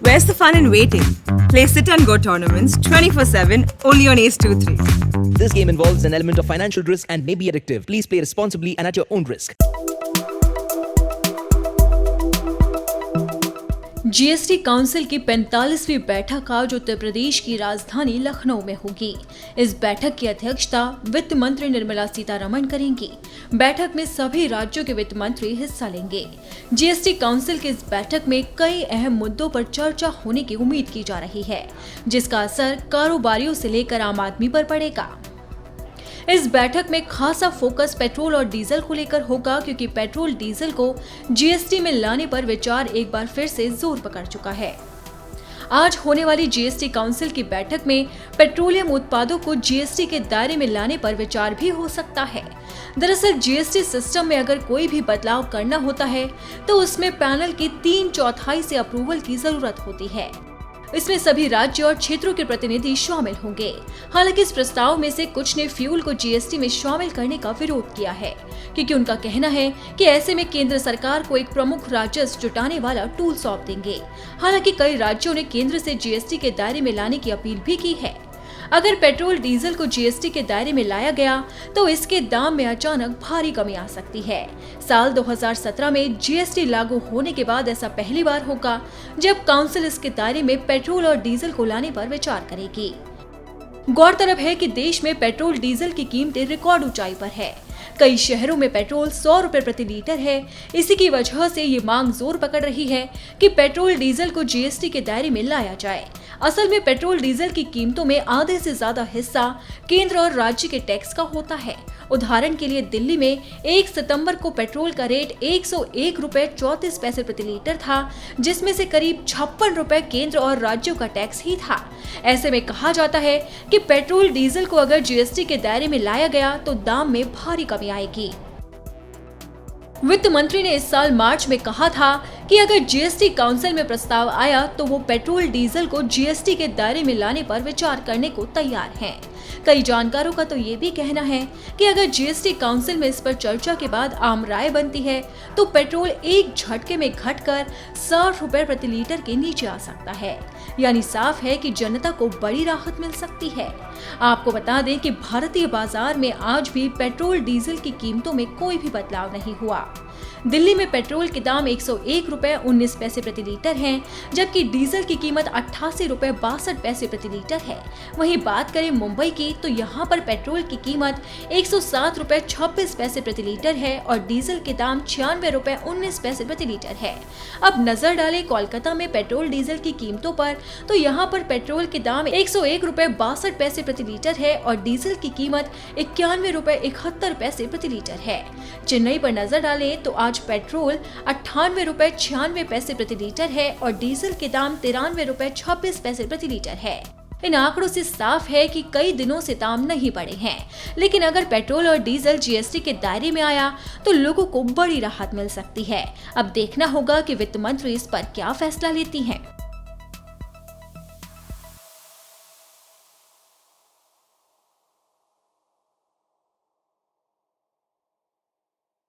Where's the fun in waiting? Play Sit and Go tournaments 24/7 only on Ace 2-3. This game involves an element of financial risk and may be addictive. Please play responsibly and at your own risk. GST council की 45वीं बैठक आज उत्तर प्रदेश की राजधानी लखनऊ में होगी। इस बैठक की अध्यक्षता वित्त मंत्री निर्मला सीतारमण करेंगी। बैठक में सभी राज्यों के वित्त मंत्री हिस्सा लेंगे। जीएसटी काउंसिल की इस बैठक में कई अहम मुद्दों पर चर्चा होने की उम्मीद की जा रही है, जिसका असर कारोबारियों से लेकर आम आदमी पर पड़ेगा। इस बैठक में खासा फोकस पेट्रोल और डीजल को लेकर होगा, क्योंकि पेट्रोल डीजल को जीएसटी में लाने पर विचार एक बार फिर से जोर पकड़ चुका है। आज होने वाली जीएसटी काउंसिल की बैठक में पेट्रोलियम उत्पादों को जीएसटी के दायरे में लाने पर विचार भी हो सकता है। दरअसल जीएसटी सिस्टम में अगर कोई भी बदलाव करना होता है तो उसमें पैनल की 3/4 से अप्रूवल की जरूरत होती है। इसमें सभी राज्य और क्षेत्रों के प्रतिनिधि शामिल होंगे। हालांकि इस प्रस्ताव में से कुछ ने फ्यूल को जीएसटी में शामिल करने का विरोध किया है, क्योंकि उनका कहना है कि ऐसे में केंद्र सरकार को एक प्रमुख राजस्व जुटाने वाला टूल सौंप देंगे। हालांकि कई राज्यों ने केंद्र से जीएसटी के दायरे में लाने की अपील भी की है। अगर पेट्रोल डीजल को जीएसटी के दायरे में लाया गया तो इसके दाम में अचानक भारी कमी आ सकती है। साल 2017 में जीएसटी लागू होने के बाद ऐसा पहली बार होगा जब काउंसिल इसके दायरे में पेट्रोल और डीजल को लाने पर विचार करेगी। गौरतलब है कि देश में पेट्रोल डीजल की कीमतें रिकॉर्ड ऊंचाई पर है। कई शहरों में पेट्रोल 100 रुपए प्रति लीटर है। इसी की वजह से ये मांग जोर पकड़ रही है कि पेट्रोल डीजल को जीएसटी के दायरे में लाया जाए। असल में पेट्रोल डीजल की कीमतों में आधे से ज्यादा हिस्सा केंद्र और राज्य के टैक्स का होता है। उदाहरण के लिए दिल्ली में 1 सितंबर को पेट्रोल का रेट 101 रुपए 34 पैसे प्रति लीटर था, जिसमें से करीब 56 रुपए केंद्र और राज्यों का टैक्स ही था। ऐसे में कहा जाता है कि पेट्रोल डीजल को अगर जीएसटी के दायरे में लाया गया तो दाम में भारी कमी आएगी। वित्त मंत्री ने इस साल मार्च में कहा था कि अगर जीएसटी काउंसिल में प्रस्ताव आया तो वो पेट्रोल डीजल को जीएसटी के दायरे में लाने पर विचार करने को तैयार हैं। कई जानकारों का तो ये भी कहना है कि अगर जीएसटी काउंसिल में इस पर चर्चा के बाद आम राय बनती है तो पेट्रोल एक झटके में घटकर 60 रुपए प्रति लीटर के नीचे आ सकता है। यानी साफ है कि जनता को बड़ी राहत मिल सकती है। आपको बता दें कि भारतीय बाजार में आज भी पेट्रोल डीजल की कीमतों में कोई भी बदलाव नहीं हुआ। दिल्ली में पेट्रोल के दाम 101 रुपए 19 पैसे प्रति लीटर हैं, जबकि डीजल की कीमत 88 रुपए 62 पैसे प्रति लीटर है। वहीं बात करें मुंबई की तो यहाँ पर पेट्रोल की कीमत 107 रुपए 26 पैसे प्रति लीटर है और डीजल के दाम 96 रुपए 19 पैसे प्रति लीटर है। अब नजर डालें कोलकाता में पेट्रोल डीजल की कीमतों पर, तो यहाँ पर पेट्रोल के दाम 101 रुपए 62 पैसे प्रति लीटर है और डीजल की कीमत 91 रुपए 71 पैसे प्रति लीटर है। चेन्नई पर नजर डालें तो आज पेट्रोल 98 रुपए 96 पैसे प्रति लीटर है और डीजल के दाम 93 रुपए 26 पैसे प्रति लीटर है। इन आंकड़ों से साफ है कि कई दिनों से दाम नहीं बढ़े हैं, लेकिन अगर पेट्रोल और डीजल जीएसटी के दायरे में आया तो लोगों को बड़ी राहत मिल सकती है। अब देखना होगा कि वित्त मंत्री इस पर क्या फैसला लेती हैं।